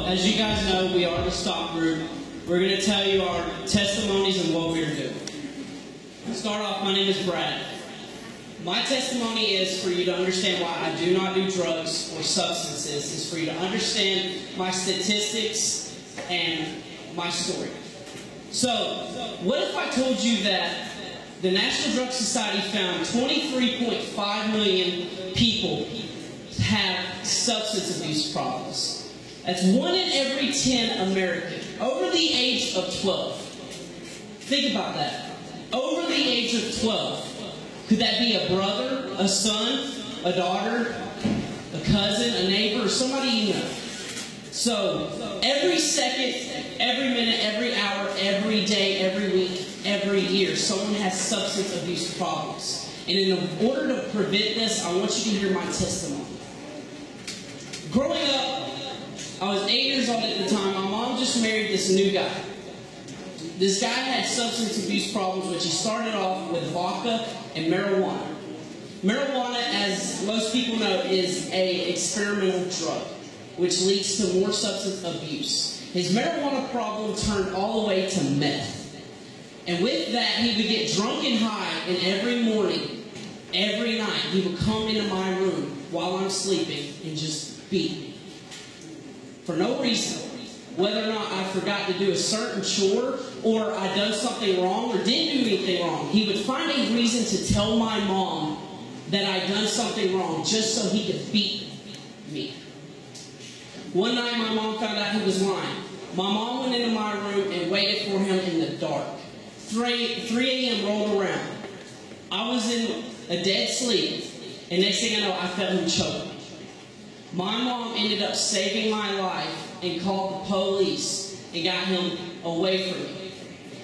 as you guys know, we are the Stop Group. We're going to tell you our testimonies and what we're doing. To start off, my name is Brad. My testimony is for you to understand why I do not do drugs or substances. Is for you to understand my statistics and my story. So, what if I told you that the National Drug Society found 23.5 million people have substance abuse problems? That's 1 in every 10 Americans over the age of 12. Think about that. Over the age of 12. Could that be a brother, a son, a daughter, a cousin, a neighbor, or somebody you know? So, every second, every minute, every hour, every day, every week, every year, someone has substance abuse problems. And in order to prevent this, I want you to hear my testimony. Growing up, I was 8 years old at the time. My mom just married this new guy. This guy had substance abuse problems, which he started off with vodka and marijuana. Marijuana, as most people know, is an experimental drug, which leads to more substance abuse. His marijuana problem turned all the way to meth. And with that, he would get drunk and high, and every morning, every night, he would come into my room while I'm sleeping and just beat me. For no reason. Whether or not I forgot to do a certain chore, or I done something wrong, or didn't do anything wrong, he would find a reason to tell my mom that I'd done something wrong, just so he could beat me. One night, my mom found out he was lying. My mom went into my room and waited for him in the dark. 3 a.m. rolled around. I was in a dead sleep, and next thing I know, I felt him choke. My mom ended up saving my life and called the police and got him away from me.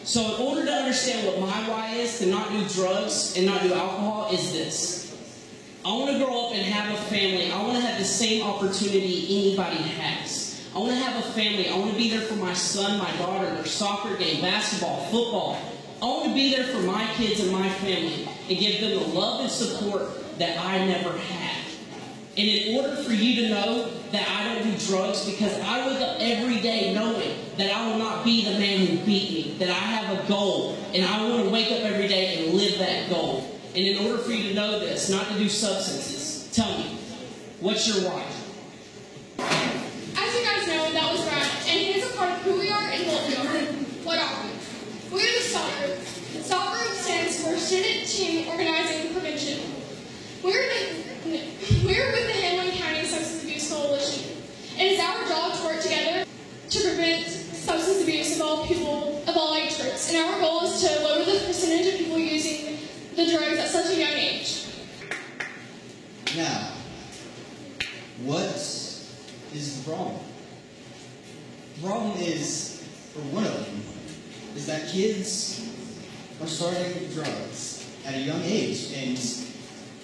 So in order to understand what my why is to not do drugs and not do alcohol is this. I want to grow up and have a family. I want to have the same opportunity anybody has. I want to have a family. I want to be there for my son, my daughter, their soccer game, basketball, football. I want to be there for my kids and my family and give them the love and support that I never had. And in order for you to know that I don't do drugs, because I wake up every day knowing that I will not be the man who beat me, that I have a goal, and I want to wake up every day and live that goal. And in order for you to know this, not to do substances, tell me, what's your why? As you guys know, that was Brad, and he is a part of who we are and what we are. What are we? We are the STOP Group. STOP Group stands for Student Team Organizing Prevention. We're with the Hamlin County Substance Abuse Coalition. It is our job to work together to prevent substance abuse of all people of all age groups. And our goal is to lower the percentage of people using the drugs at such a young age. Now, what is the problem? The problem is, or one of them, is that kids are starting drugs at a young age, and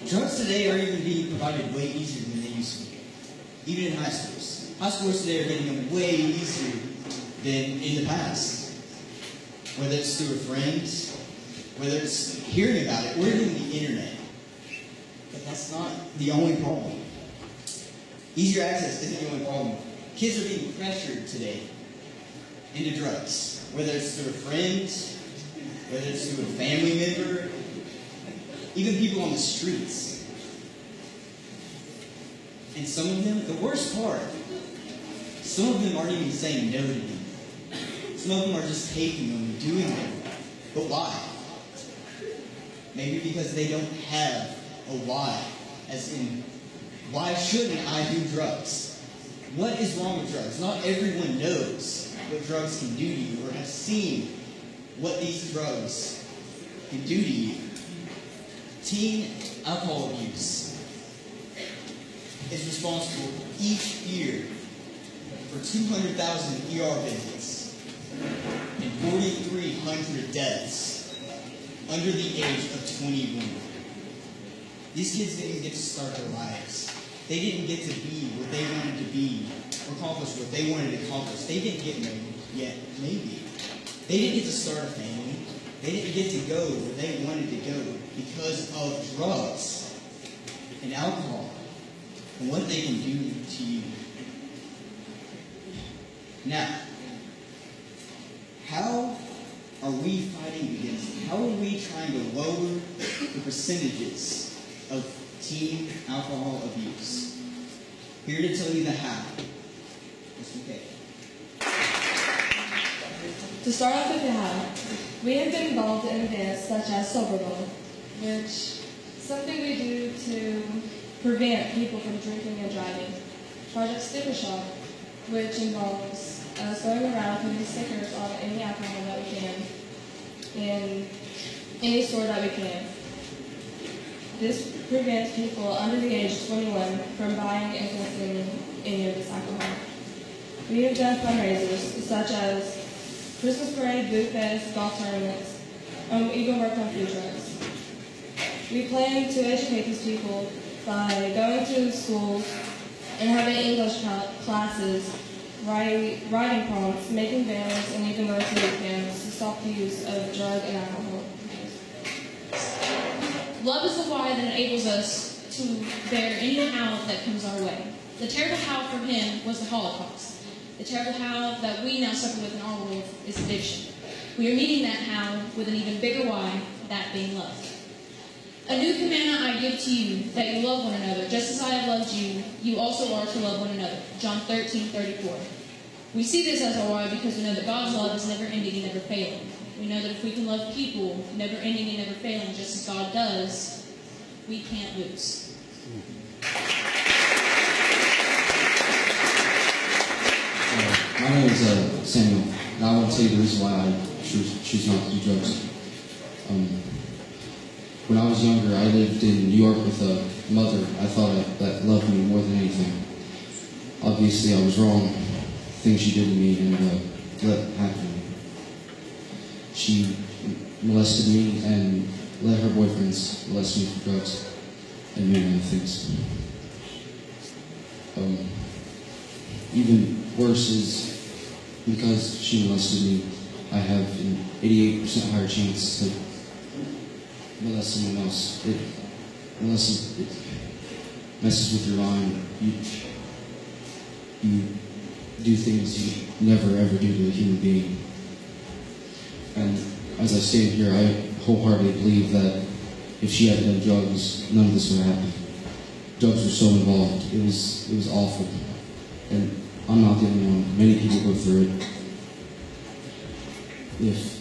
drugs today are even being provided way easier than they used to be, even in high schools. High schools today are getting them way easier than in the past. Whether it's through a friend, whether it's hearing about it, or even the internet. But that's not the only problem. Easier access isn't the only problem. Kids are being pressured today into drugs, whether it's through a friend, whether it's through a family member, even people on the streets. And some of them, the worst part, some of them aren't even saying no to them. Some of them are just taking them and doing them. But why? Maybe because they don't have a why. As in, why shouldn't I do drugs? What is wrong with drugs? Not everyone knows what drugs can do to you or has seen what these drugs can do to you. Teen alcohol abuse is responsible each year for 200,000 ER visits and 4,300 deaths under the age of 21. These kids didn't get to start their lives. They didn't get to be what they wanted to be or accomplish what they wanted to accomplish. They didn't get married yet, maybe. They didn't get to start a family. They didn't get to go where they wanted to go because of drugs and alcohol and what they can do to you. Now, how are we fighting against it? How are we trying to lower the percentages of teen alcohol abuse? Here to tell you the how. Mr. K. To start off with the how, we have been involved in events such as Sober Bowl, which is something we do to prevent people from drinking and driving. Project Sticker Shock, which involves us going around putting stickers on any alcohol that we can in any store that we can. This prevents people under the age of 21 from buying and consuming any of this alcohol. We have done fundraisers such as Christmas parade, boot fest, golf tournaments, even worked on food trucks. We plan to educate these people by going to schools and having English classes, writing prompts, making banners, and even going to boot camps to stop the use of drug and alcohol. Love is the why that enables us to bear any how that comes our way. The terrible how for him was the Holocaust. The terrible how that we now suffer with in our world is addiction. We are meeting that how with an even bigger why, that being love. A new commandment I give to you, that you love one another, just as I have loved you, you also are to love one another. John 13:34. We see this as our why because we know that God's love is never ending and never failing. We know that if we can love people, never ending and never failing, just as God does, we can't lose. My name is Samuel, and I want to tell you the reason why I choose not to do drugs. When I was younger, I lived in New York with a mother I thought that loved me more than anything. Obviously, I was wrong. Things she did to me and let happen to me. She molested me and let her boyfriends molest me for drugs and many other things. Even worse is because she molested me, I have an 88% higher chance to molest someone else. Unless it messes with your mind, you do things you never ever do to a human being. And as I stand here, I wholeheartedly believe that if she hadn't done drugs, none of this would have happened. Drugs were so involved. It was awful. And I'm not the only one. Many people go through it. If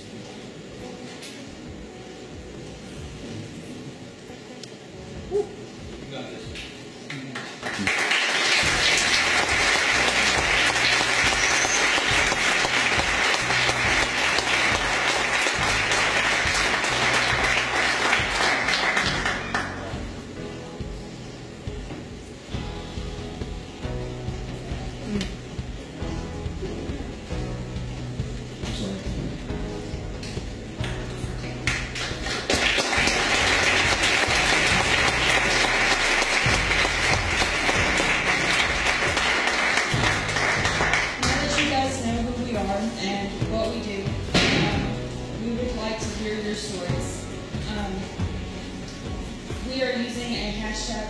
we are using a hashtag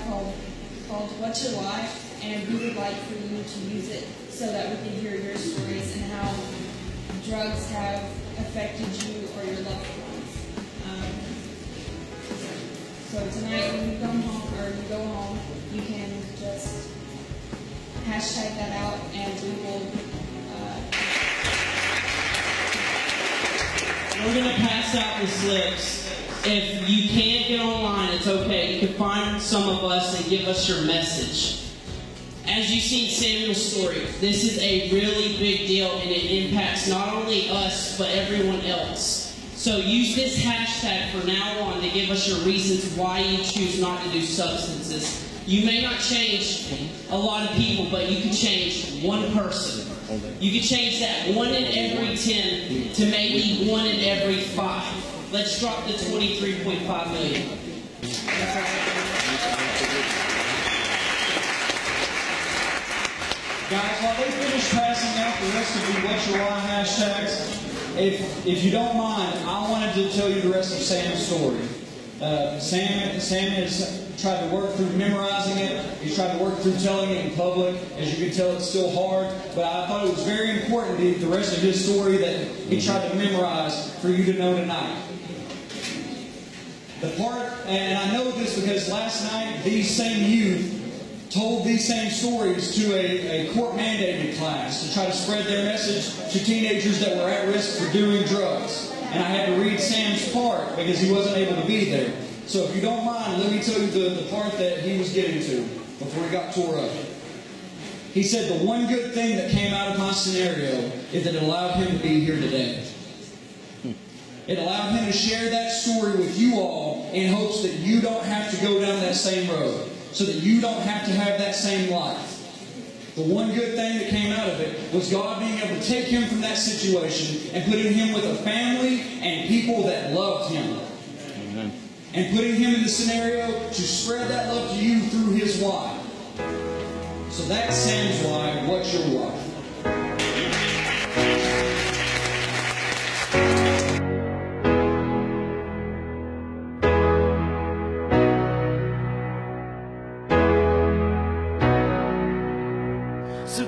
called What's Your Why, and we would like for you to use it so that we can hear your stories and how drugs have affected you or your loved ones. So tonight when you come home or you go home, you can just hashtag that out and we will We're going to pass out the slips. If you can't get online, it's okay. You can find some of us and give us your message. As you've seen Samuel's story, this is a really big deal and it impacts not only us, but everyone else. So use this hashtag from now on to give us your reasons why you choose not to do substances. You may not change a lot of people, but you can change one person. You can change that 1 in every 10 to maybe 1 in every 5. Let's drop the 23.5 million. Guys, while they finish passing out the rest of the What's Your Why hashtags, if you don't mind, I wanted to tell you the rest of Sam's story. Sam has tried to work through memorizing it. He's tried to work through telling it in public. As you can tell, it's still hard. But I thought it was very important, the rest of his story, that he tried to memorize for you to know tonight. The part, and I know this because last night these same youth told these same stories to a court-mandated class to try to spread their message to teenagers that were at risk for doing drugs. And I had to read Sam's part because he wasn't able to be there. So if you don't mind, let me tell you the part that he was getting to before he got tore up. He said, the one good thing that came out of my scenario is that it allowed him to be here today. It allowed him to share that story with you all in hopes that you don't have to go down that same road, so that you don't have to have that same life. The one good thing that came out of it was God being able to take him from that situation and putting him with a family and people that loved him. Amen. And putting him in the scenario to spread that love to you through his why. So that's Sam's why. What's your why? So